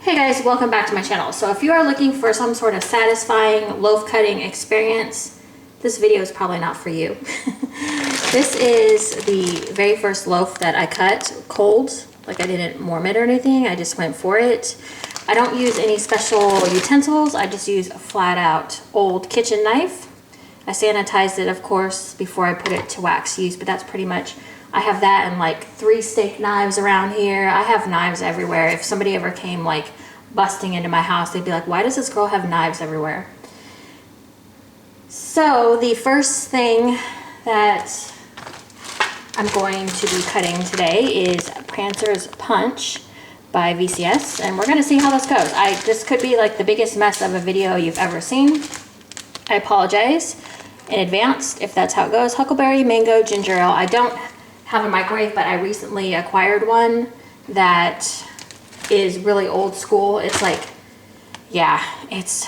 Hey guys, welcome back to my channel. So if you are looking for some sort of satisfying loaf cutting experience, this video is probably not for you. This is the very first loaf that I cut cold. Like, I didn't warm it or anything, I just went for it. I don't use any special utensils, I just use a flat out old kitchen knife. I sanitized it, of course, before I put it to wax use, but that's pretty much, I have that and like 3 steak knives around here. I have knives everywhere. If somebody ever came like busting into my house, they'd be like, why does this girl have knives everywhere? So the first thing that I'm going to be cutting today is Prancer's Punch by VCS, and we're gonna see how this goes. This could be like the biggest mess of a video you've ever seen. I apologize in advance if that's how it goes. Huckleberry Mango Ginger Ale. I don't have a microwave, but I recently acquired one that is really old school. It's like, yeah, it's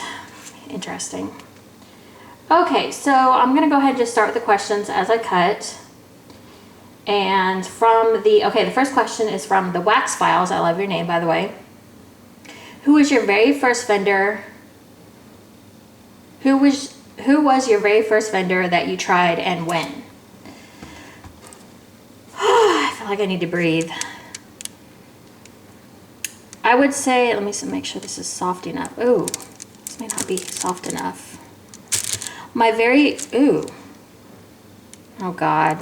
interesting. Okay, so I'm gonna go ahead and just start with the questions as I cut. And from the first question is from the Wax Files. I love your name, by the way. Who was your very first vendor? Who was your very first vendor that you tried and when? I feel like I need to breathe. I would say, let me make sure this is soft enough. Ooh, this may not be soft enough. Oh God.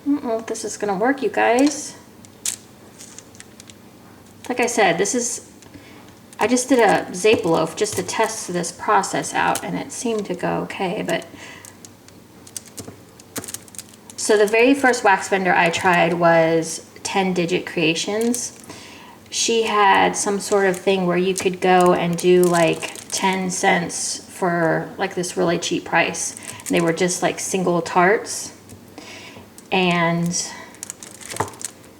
I don't know if this is gonna work, you guys. Like I said, I just did a Zape loaf just to test this process out, and it seemed to go okay, but. So the very first wax vendor I tried was 10 Digit Creations. She had some sort of thing where you could go and do like 10 cents for like this really cheap price. And they were just like single tarts. And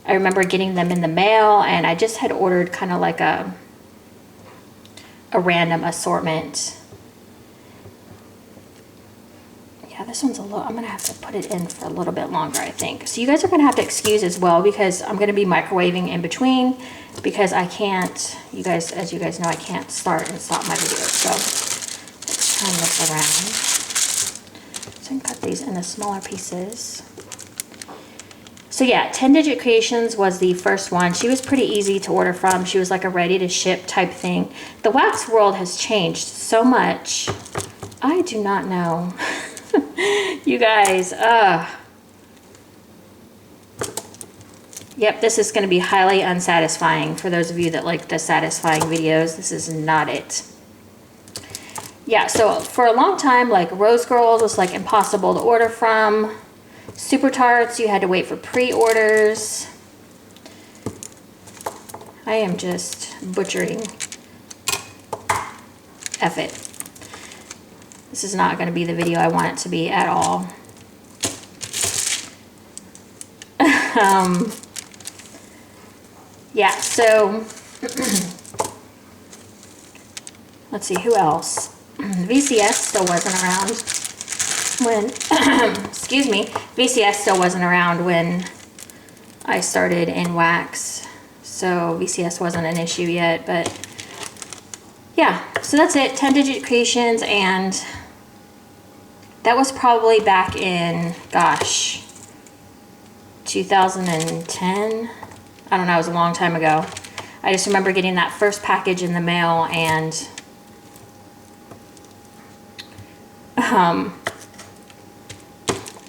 I remember getting them in the mail, and I just had ordered kind of like a random assortment. Yeah, this one's a little, I'm gonna have to put it in for a little bit longer, I think. So you guys are gonna have to excuse as well, because I'm gonna be microwaving in between, because I can't, as you guys know, I can't start and stop my videos. So let's turn this around. So I can cut these into smaller pieces. So yeah, 10 Digit Creations was the first one. She was pretty easy to order from. She was like a ready to ship type thing. The wax world has changed so much. I do not know. You guys, yep, this is going to be highly unsatisfying. For those of you that like the satisfying videos, this is not it. Yeah, so for a long time, like Rose Girls was like impossible to order from. Super Tarts, you had to wait for pre-orders. I am just butchering. F it. This is not going to be the video I want it to be at all. Yeah, so let's see, who else? VCS still wasn't around when, excuse me, VCS still wasn't around when I started in wax. So VCS wasn't an issue yet, but yeah, so that's it. 10 Digit Creations, and that was probably back in, gosh, 2010. I don't know, it was a long time ago. I just remember getting that first package in the mail, and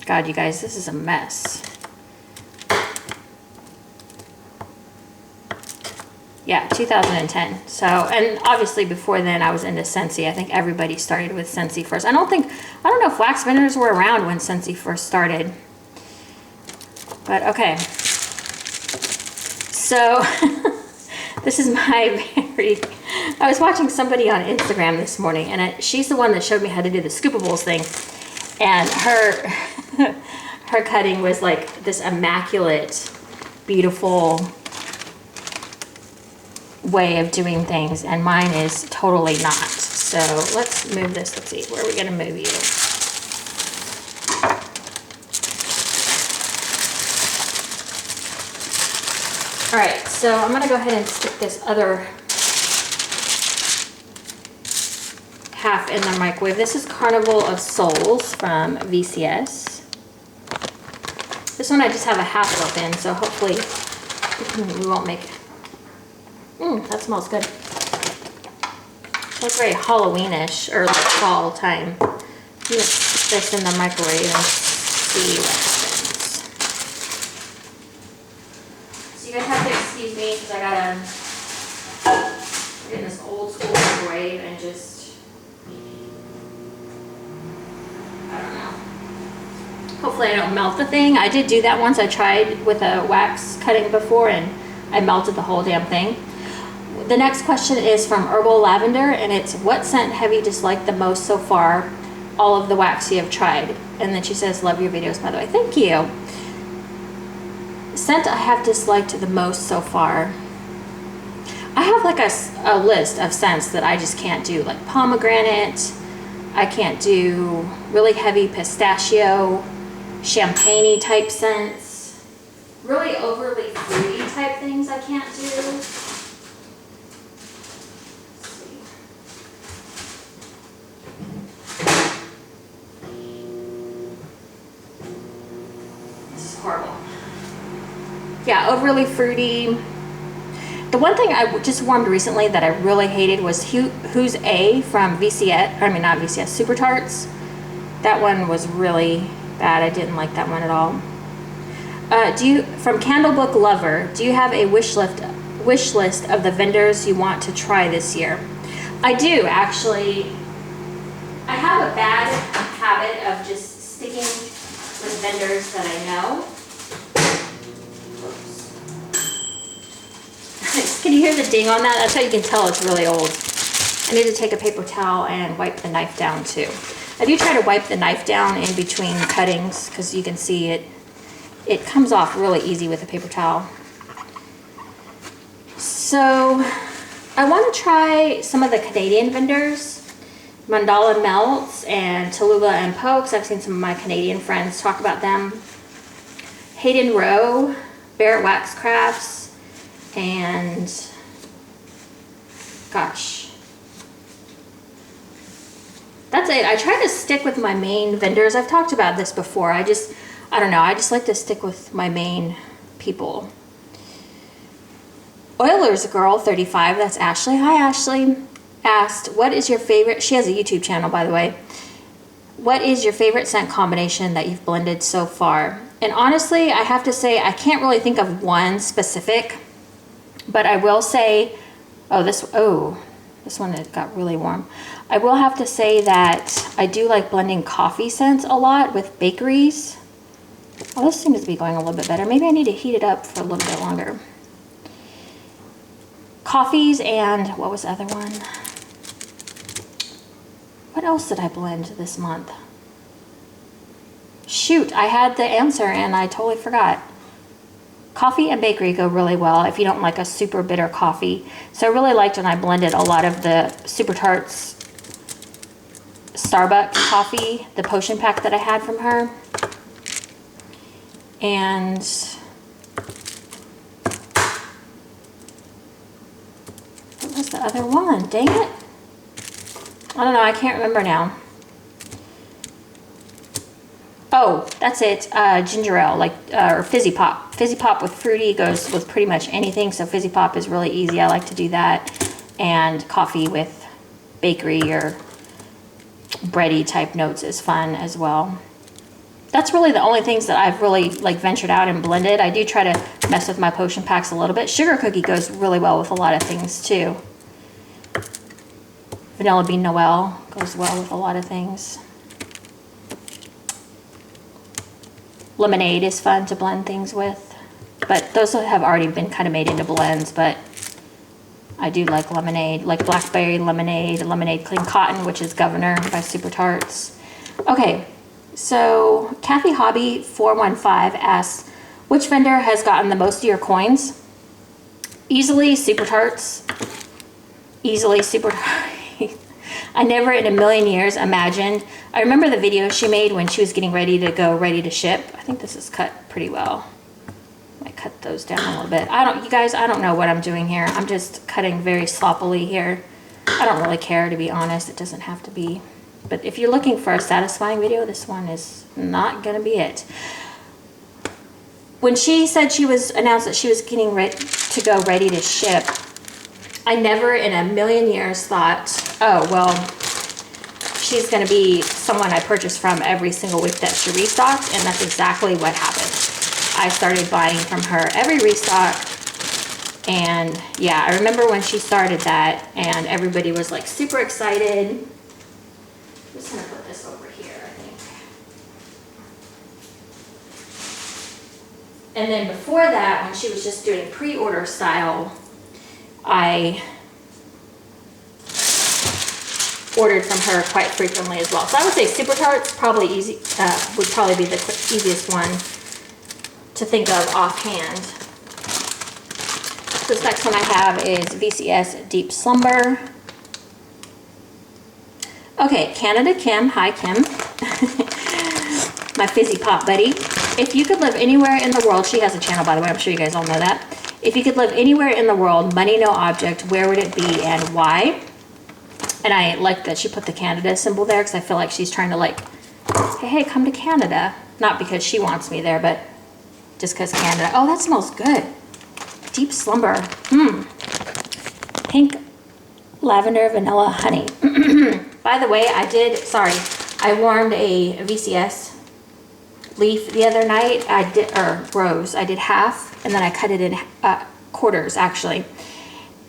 God, you guys, this is a mess. Yeah, 2010. So, and obviously before then I was into Scentsy. I think everybody started with Scentsy first. I don't know if wax vendors were around when Scentsy first started. But okay. So, this is my I was watching somebody on Instagram this morning, and she's the one that showed me how to do the scoopables thing. And her cutting was like this immaculate, beautiful way of doing things, and mine is totally not. So let's move this. Let's see, where are we going to move you? All right, so I'm gonna go ahead and stick this other half in the microwave. This is Carnival of Souls from VCS. This one I just have a half loaf in, so hopefully we won't make it. That smells good. It's very Halloweenish or like fall time. I'm gonna stick this in the microwave and see what happens. So you guys have to excuse me because I gotta get in this old school microwave and just, I don't know. Hopefully I don't melt the thing. I did do that once. I tried with a wax cutting before and I melted the whole damn thing. The next question is from Herbal Lavender, and it's, what scent have you disliked the most so far? All of the wax you have tried. And then she says, love your videos, by the way. Thank you. Scent I have disliked the most so far. I have like a list of scents that I just can't do, like pomegranate. I can't do really heavy pistachio, champagne-y type scents. Really overly fruity type things I can't do. Horrible. Yeah, overly fruity. The one thing I just warmed recently that I really hated was Who's A from VCS, I mean not VCS, Super Tarts. That one was really bad. I didn't like that one at all. From Candlebook Lover, do you have a wish list of the vendors you want to try this year? I do, actually. I have a bad habit of just sticking with vendors that I know. Can you hear the ding on that? That's how you can tell it's really old. I need to take a paper towel and wipe the knife down too. I do try to wipe the knife down in between cuttings because you can see it comes off really easy with a paper towel. So I want to try some of the Canadian vendors, Mandala Melts and Tallulah and Pokes. I've seen some of my Canadian friends talk about them. Hayden Rowe, Barrett Wax Crafts, and gosh, that's it. I try to stick with my main vendors. I've talked about this before. I don't know. I just like to stick with my main people. Oilers Girl 35, that's Ashley. Hi, Ashley. Asked, what is your favorite, she has a YouTube channel, by the way. What is your favorite scent combination that you've blended so far? And honestly, I have to say, I can't really think of one specific, but I will say, this one it got really warm. I will have to say that I do like blending coffee scents a lot with bakeries. Oh, this seems to be going a little bit better. Maybe I need to heat it up for a little bit longer. Coffees and, what was the other one? What else did I blend this month? Shoot, I had the answer and I totally forgot. Coffee and bakery go really well if you don't like a super bitter coffee. So I really liked when I blended a lot of the Super Tarts Starbucks coffee, the potion pack that I had from her. And what was the other one? Dang it. I don't know, I can't remember now. Oh, that's it, ginger ale, or Fizzy Pop. Fizzy Pop with fruity goes with pretty much anything, so Fizzy Pop is really easy. I like to do that. And coffee with bakery or bready type notes is fun as well. That's really the only things that I've really ventured out and blended. I do try to mess with my potion packs a little bit. Sugar cookie goes really well with a lot of things too. Vanilla Bean Noel goes well with a lot of things. Lemonade is fun to blend things with, but those have already been kind of made into blends, but I do like lemonade, like blackberry lemonade, lemonade clean cotton, which is Governor by Super Tarts. Okay, so Kathy Hobby 415 asks, which vendor has gotten the most of your coins? Easily Super Tarts. Easily Super Tarts. I never in a million years imagined. I remember the video she made when she was getting ready to ship. I think this is cut pretty well. My cut those down a little bit. You guys, I don't know what I'm doing here. I'm just cutting very sloppily here. I don't really care, to be honest. It doesn't have to be. But if you're looking for a satisfying video, this one is not gonna be it. When she said announced that she was getting ready to go, ready to ship, I never in a million years thought, oh, well, she's gonna be someone I purchase from every single week that she restocks, and that's exactly what happened. I started buying from her every restock, and yeah, I remember when she started that, and everybody was like super excited. I'm just gonna put this over here, I think. And then before that, when she was just doing pre-order style, I ordered from her quite frequently as well. So I would say Super Tarts probably would probably be the easiest one to think of offhand. This next one I have is VCS Deep Slumber. Okay, Canada Kim, hi Kim, my fizzy pop buddy. If you could live anywhere in the world, she has a channel by the way, I'm sure you guys all know that. If you could live anywhere in the world, money no object, where would it be and why? And I like that she put the Canada symbol there because I feel like she's trying to like, hey, come to Canada. Not because she wants me there, but just because Canada. Oh, that smells good. Deep Slumber. Pink lavender vanilla honey. By the way, I warmed a VCS leaf the other night. Rose. I did half, and then I cut it in quarters actually.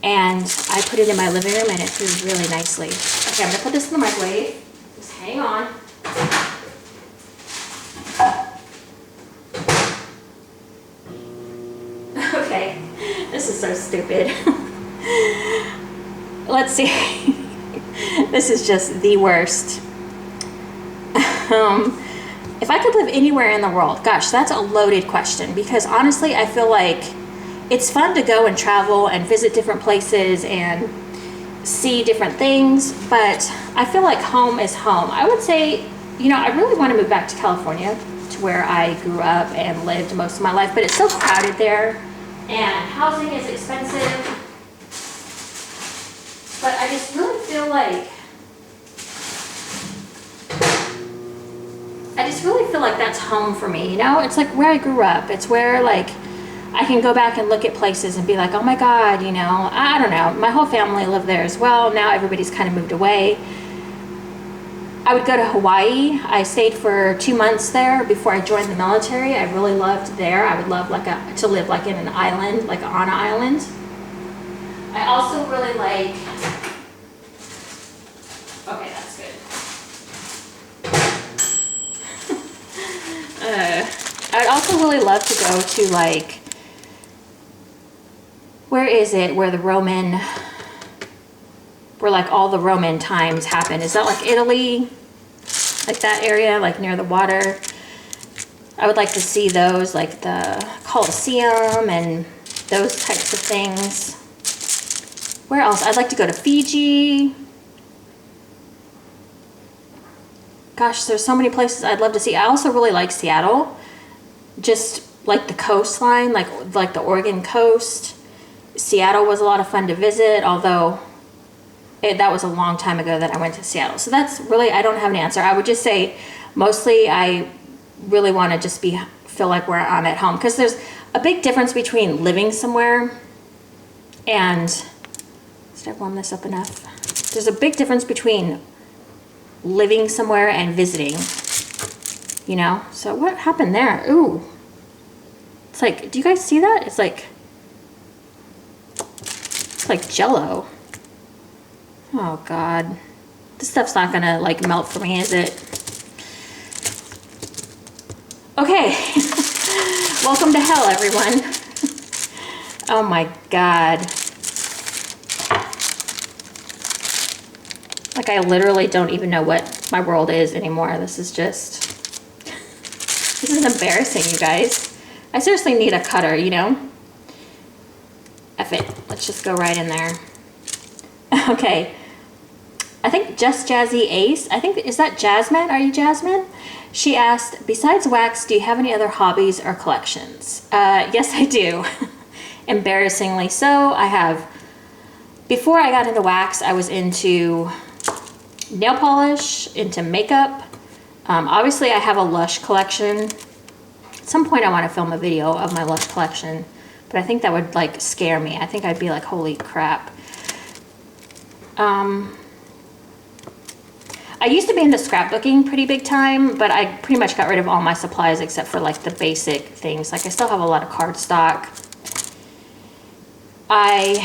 And I put it in my living room and it grew really nicely. Okay, I'm gonna put this in the microwave. Just hang on. Okay, this is so stupid. Let's see. This is just the worst. If I could live anywhere in the world, gosh, that's a loaded question because honestly, I feel like it's fun to go and travel and visit different places and see different things, but I feel like home is home. I would say, you know, I really want to move back to California, to where I grew up and lived most of my life, but it's so crowded there and housing is expensive. But I just really feel like that's home for me, you know? It's like where I grew up. It's where like I can go back and look at places and be like, oh my God, you know, I don't know. My whole family lived there as well. Now everybody's kind of moved away. I would go to Hawaii. I stayed for 2 months there before I joined the military. I really loved there. I would love to live like in an island, like on an island. I also really like, okay, that's good. I'd also really love to go to like, where is it where like all the Roman times happen? Is that like Italy? Like that area, like near the water? I would like to see those, like the Colosseum and those types of things. Where else? I'd like to go to Fiji. Gosh, there's so many places I'd love to see. I also really like Seattle. Just like the coastline, like the Oregon coast. Seattle was a lot of fun to visit, although that was a long time ago that I went to Seattle. So that's really, I don't have an answer. I would just say mostly I really want to just feel like where I'm at home, because there's a big difference between living somewhere and, did I warm this up enough? There's a big difference between living somewhere and visiting, you know? So what happened there? Ooh. It's like, do you guys see that? It's like Jell-O. Oh God. This stuff's not gonna like melt for me, is it? Okay. Welcome to hell, everyone. Oh my God. Like I literally don't even know what my world is anymore. This is embarrassing, you guys. I seriously need a cutter, you know? F it. Let's just go right in there. Okay. I think Just Jazzy Ace. I think, is that Jasmine? Are you Jasmine? She asked, besides wax, do you have any other hobbies or collections? Yes, I do. Embarrassingly so. I have, before I got into wax, I was into nail polish, into makeup. Obviously, I have a Lush collection. At some point, I want to film a video of my Lush collection, but I think that would like scare me. I think I'd be like, holy crap. I used to be into scrapbooking pretty big time, but I pretty much got rid of all my supplies except for like the basic things. Like I still have a lot of cardstock. I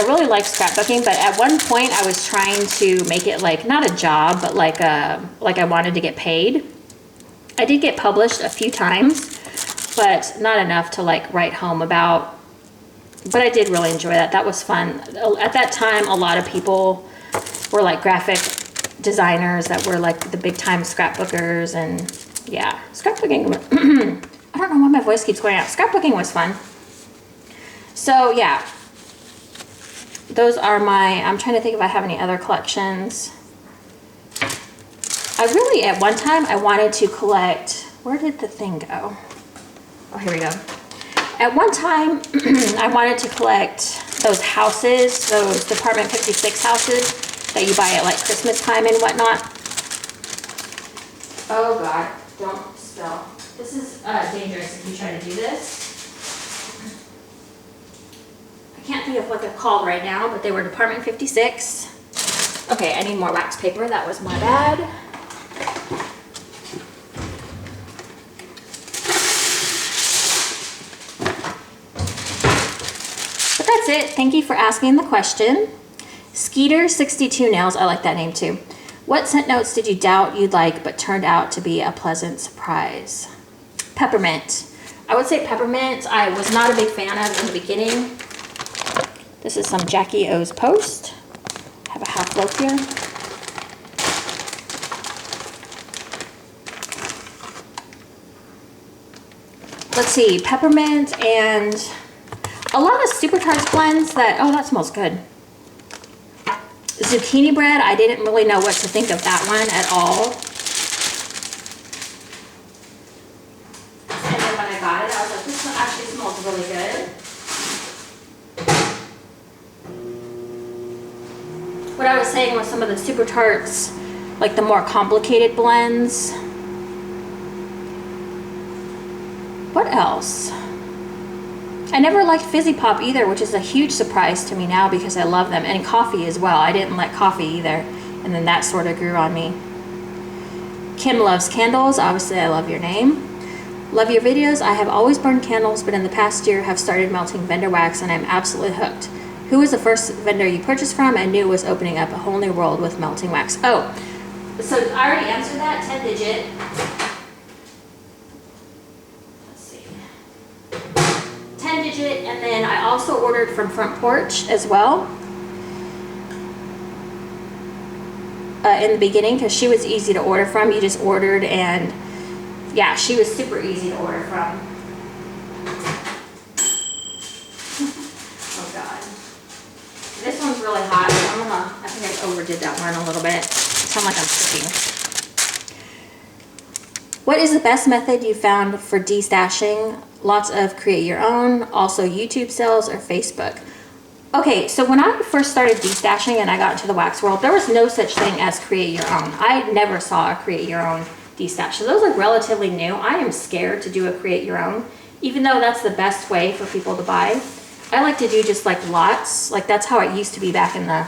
really like scrapbooking, but at one point I was trying to make it like, not a job, but like I wanted to get paid. I did get published a few times, but not enough to like write home about. But I did really enjoy that. That was fun. At that time, a lot of people were like graphic designers that were like the big time scrapbookers, and yeah, scrapbooking. I don't know why my voice keeps going out. Scrapbooking was fun. So yeah, those are my, I'm trying to think if I have any other collections. I really, at one time, I wanted to collect, where did the thing go? Oh, here we go. At one time, I wanted to collect those houses, those Department 56 houses that you buy at like Christmas time and whatnot. Oh God, don't spill. This is dangerous if you try to do this. I can't think of what they're called right now, but they were Department 56. Okay, I need more wax paper. That was my bad. But that's it. Thank you for asking the question. Skeeter62 Nails, I like that name too. What scent notes did you doubt you'd like but turned out to be a pleasant surprise? Peppermint. I would say peppermint. I was not a big fan of in the beginning. This is some Jackie O's Post. I have a half loaf here. Let's see, peppermint and a lot of Super Tarts blends that, oh, that smells good. Zucchini bread, I didn't really know what to think of that one at all. And then when I got it, I was like, this one actually smells really good. What I was saying was some of the Super Tarts, like the more complicated blends. What else? I never liked Fizzy Pop either, which is a huge surprise to me now because I love them. And coffee as well. I didn't like coffee either. And then that sort of grew on me. Kim loves candles. Obviously, I love your name. Love your videos. I have always burned candles, but in the past year have started melting vendor wax and I'm absolutely hooked. Who was the first vendor you purchased from and knew was opening up a whole new world with melting wax? Oh, so I already answered that. 10 digit. Let's see. 10 digit, and then I also ordered from Front Porch as well. In the beginning, because she was easy to order from. You just ordered, and yeah, she was super easy to order from. Oh God. This one's really hot. I think I overdid that one a little bit. I sound like I'm cooking. What is the best method you found for destashing? Lots of create your own, also YouTube sales or Facebook. Okay, so when I first started destashing and I got into the wax world, there was no such thing as create your own. I never saw a create your own destash. So those are relatively new. I am scared to do a create your own, even though that's the best way for people to buy. I like to do just like lots, like that's how it used to be back in the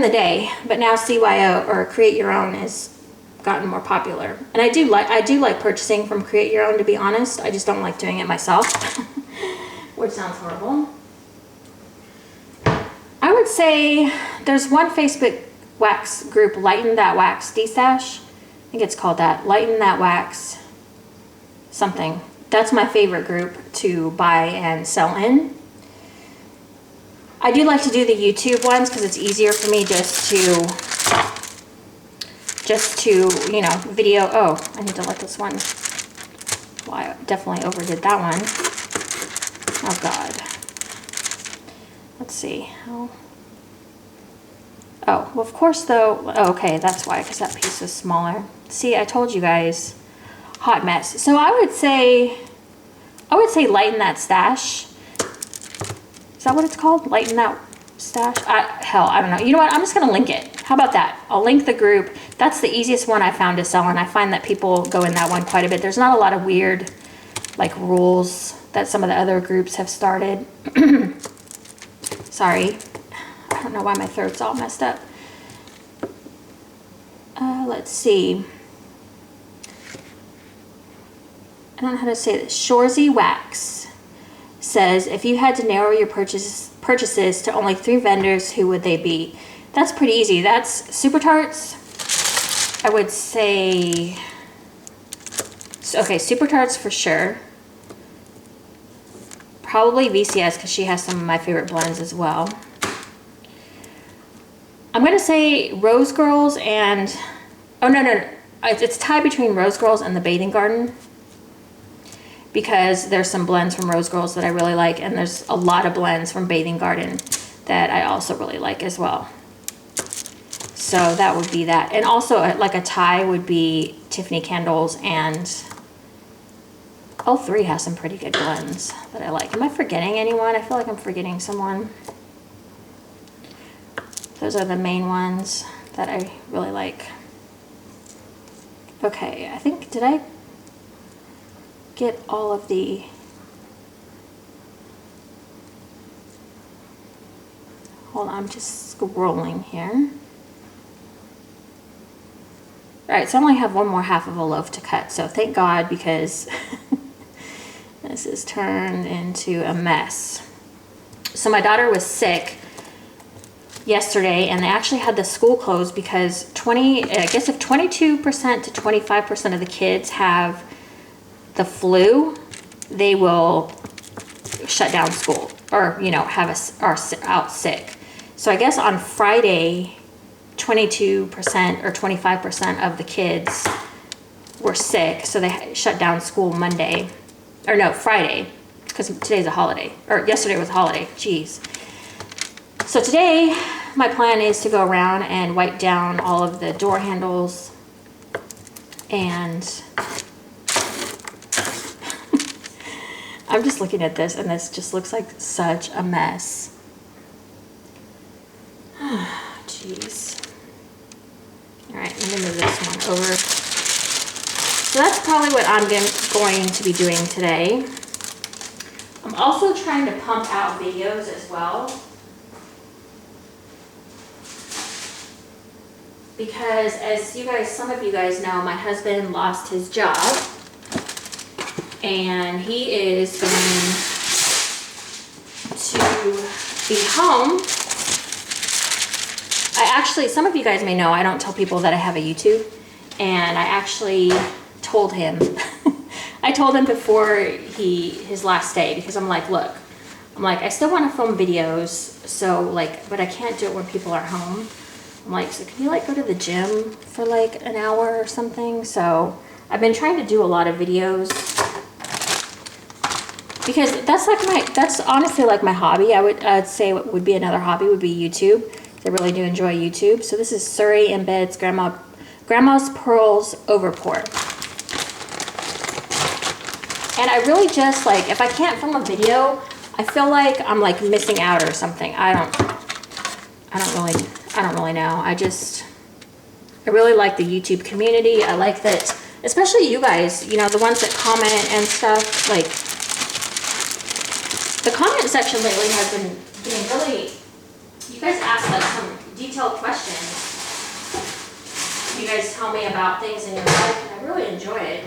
day. But now CYO or create your own is gotten more popular. And I do like purchasing from create your own, to be honest. I just don't like doing it myself, which sounds horrible. I would say there's one Facebook wax group, Lighten That Wax Destash. I think it's called that, Lighten That Wax something. That's my favorite group to buy and sell in. I do like to do the YouTube ones because it's easier for me just to, you know, video. Oh, I need to let this one. Well, I definitely overdid that one. Oh God. Let's see. Oh, well, of course, though. Oh, okay, that's why, because that piece was smaller. See, I told you guys, hot mess. So I would say lighten that stash. Is that what it's called? Lighten that stash? Hell, I don't know. You know what? I'm just going to link it. How about that? I'll link the group. That's the easiest one I found to sell, and I find that people go in that one quite a bit. There's not a lot of weird, like, rules that some of the other groups have started. Sorry. I don't know why my throat's all messed up. Let's see. I don't know how to say this. Shorzy Wax says, if you had to narrow your purchases to only 3 vendors, who would they be? That's pretty easy. That's Super Tarts. I would say, okay, Super Tarts for sure. Probably VCS, because she has some of my favorite blends as well. I'm going to say Rose Girls and, oh no, it's tied between Rose Girls and the Bathing Garden, because there's some blends from Rose Girls that I really like, and there's a lot of blends from Bathing Garden that I also really like as well. So that would be that. And also like a tie would be Tiffany Candles, and all 3 have some pretty good blends that I like. Am I forgetting anyone? I feel like I'm forgetting someone. Those are the main ones that I really like. Okay, I think, did I get all of the, hold on, I'm just scrolling here. All right, so I only have one more half of a loaf to cut, so thank God, because this is turned into a mess. So my daughter was sick yesterday, and they actually had the school closed because I guess if 22% to 25% of the kids have the flu, they will shut down school, or, you know, are out sick. So I guess on Friday, 22% or 25% of the kids were sick, so they shut down school Monday, or no, Friday, because today's a holiday, or yesterday was a holiday, jeez. So today, my plan is to go around and wipe down all of the door handles, and I'm just looking at this, and this just looks like such a mess. Jeez. All right, let me move this one over. So that's probably what I'm going to be doing today. I'm also trying to pump out videos as well, because as you guys, some of you guys know, my husband lost his job, and he is going to be home. Some of you guys may know, I don't tell people that I have a YouTube, and I actually told him, I told him before his last day, because I'm like, look, I still want to film videos, so like, but I can't do it when people are home. I'm like, so can you like go to the gym for like an hour or something? So I've been trying to do a lot of videos, because that's honestly like my hobby. I'd say what would be another hobby would be YouTube. I really do enjoy YouTube. So this is Surrey Embeds Grandma's Pearls Overpour. And I really just like, if I can't film a video, I feel like I'm like missing out or something. I don't really know. I really like the YouTube community. I like that, especially you guys, you know, the ones that comment and stuff. Like, the comment section lately has been getting really, you guys ask like some detailed questions. You guys tell me about things in your life, and I really enjoy it.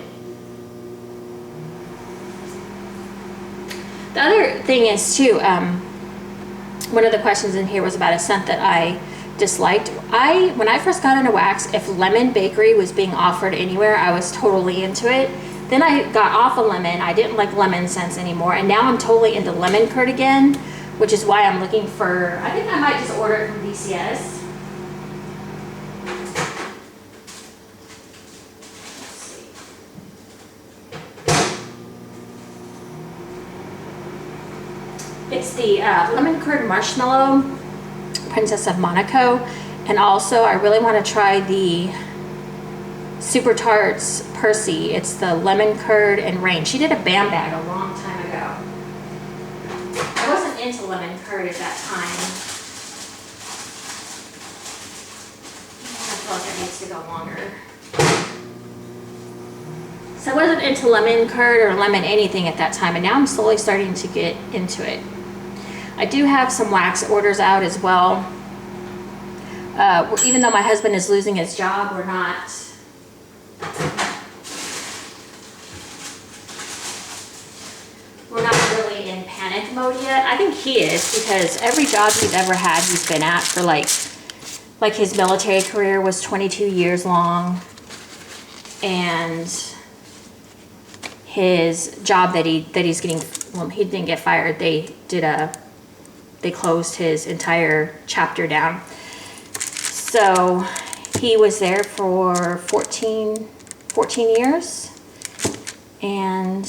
The other thing is too, one of the questions in here was about a scent that I disliked. When I first got into wax, if lemon bakery was being offered anywhere, I was totally into it. Then I got off of lemon. I didn't like lemon scents anymore, and now I'm totally into lemon curd again, which is why I'm looking for, I think I might just order it from VCS. It's the lemon curd marshmallow, Princess of Monaco, And also, I really want to try the Super Tarts Percy. It's the lemon curd and rain. She did a Bam Bag a long time ago. I wasn't into lemon curd at that time. I feel like it needs to go longer. So I wasn't into lemon curd or lemon anything at that time, and now I'm slowly starting to get into it. I do have some wax orders out as well. Even though my husband is losing his job, we're not really in panic mode yet. I think he is, because every job he's ever had, he's been at for like his military career was 22 years long, and his job that he's getting, well, he didn't get fired. They closed his entire chapter down. So he was there for 14 years, and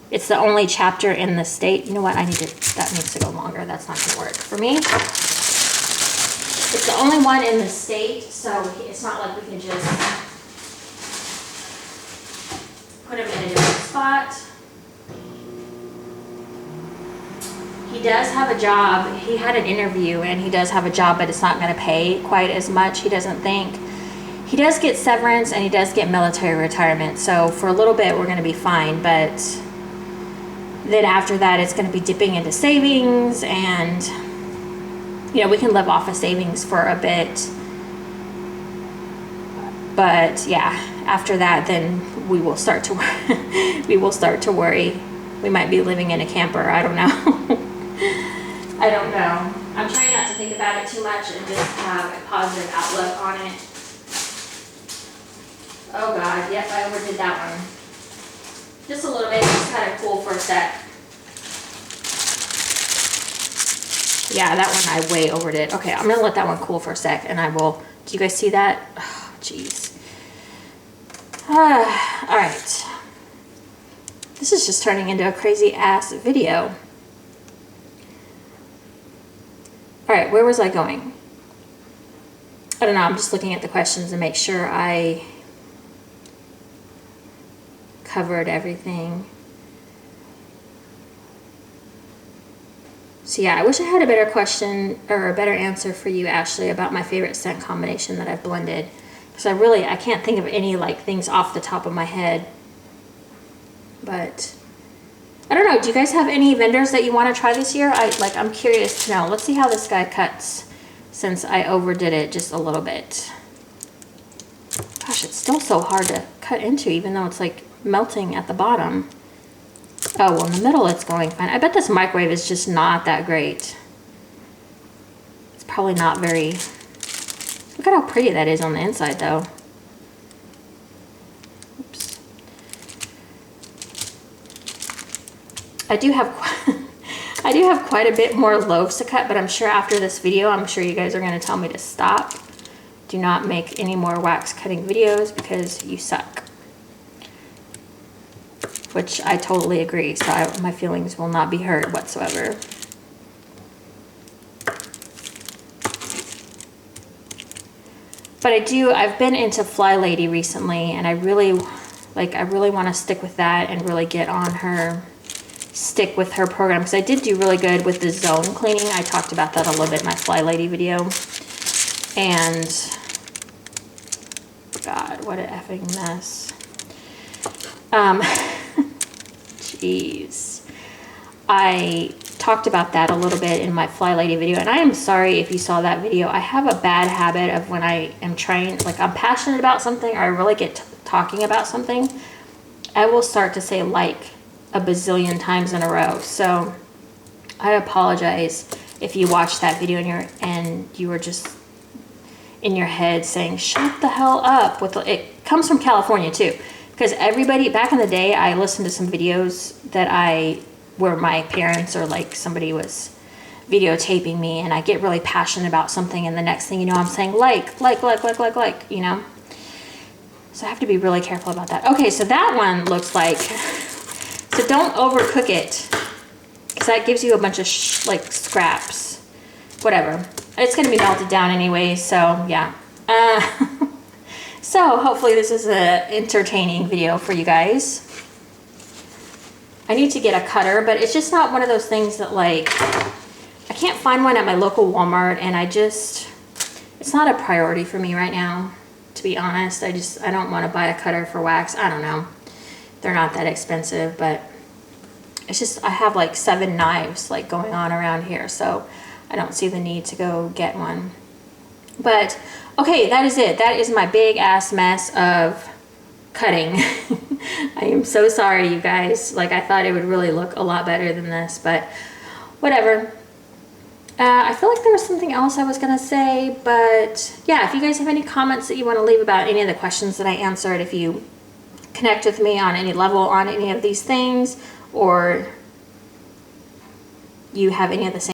it's the only chapter in the state. You know what? That needs to go longer. That's not gonna work for me. It's the only one in the state, so it's not like we can just put him in a different spot. He does have a job. He had an interview, and he does have a job, but it's not going to pay quite as much, he doesn't think. He does get severance, and he does get military retirement, so for a little bit we're going to be fine, but then after that it's going to be dipping into savings, and you know, we can live off of savings for a bit. But yeah, after that, then we will start to worry. We might be living in a camper. I don't know. I don't know. I'm trying not to think about it too much and just have a positive outlook on it. Oh God, yep, I overdid that one. Just a little bit, just kind of cool for a sec. Yeah, that one I way overdid. Okay, I'm gonna let that one cool for a sec, and I will. Do you guys see that? Oh, jeez. All right. This is just turning into a crazy ass video. All right, where was I going? I don't know. I'm just looking at the questions to make sure I covered everything. So yeah, I wish I had a better question or a better answer for you, Ashley, about my favorite scent combination that I've blended. Because I can't think of any like things off the top of my head. But I don't know. Do you guys have any vendors that you want to try this year? I'm curious to know. Let's see how this guy cuts, since I overdid it just a little bit. Gosh, it's still so hard to cut into, even though it's like melting at the bottom. Oh, well, in the middle it's going fine. I bet this microwave is just not that great. It's probably not very... Look at how pretty that is on the inside, though. Oops. I do have quite a bit more loaves to cut, but I'm sure after this video, I'm sure you guys are going to tell me to stop. Do not make any more wax cutting videos because you suck. Which I totally agree, so my feelings will not be hurt whatsoever. But I've been into Fly Lady recently, and I really want to stick with that and really stick with her program, because I did do really good with the zone cleaning. I talked about that a little bit in my Fly Lady video. And God, what a effing mess. Jeez. I talked about that a little bit in my Fly Lady video, and I am sorry if you saw that video. I have a bad habit of when I am trying, like I'm passionate about something, or I really get talking about something, I will start to say like a bazillion times in a row. So I apologize if you watched that video and you were just in your head saying, shut the hell up. It comes from California too. Because everybody, back in the day, I listened to some videos where my parents or like somebody was videotaping me, and I get really passionate about something, and the next thing you know, I'm saying like, you know? So I have to be really careful about that. Okay, so that one looks like, so don't overcook it, because that gives you a bunch of like scraps, whatever. it's gonna be melted down anyway, so yeah. So hopefully this is an entertaining video for you guys. I need to get a cutter, but it's just not one of those things that like, I can't find one at my local Walmart, and it's not a priority for me right now, to be honest. I don't want to buy a cutter for wax. I don't know. They're not that expensive, but it's just, I have like 7 knives like going on around here, so I don't see the need to go get one. But okay, that is it. That is my big ass mess of cutting. I am so sorry, you guys. Like, I thought it would really look a lot better than this, but whatever. I feel like there was something else I was gonna say, but yeah, if you guys have any comments that you want to leave about any of the questions that I answered, if you connect with me on any level on any of these things, or you have any of the same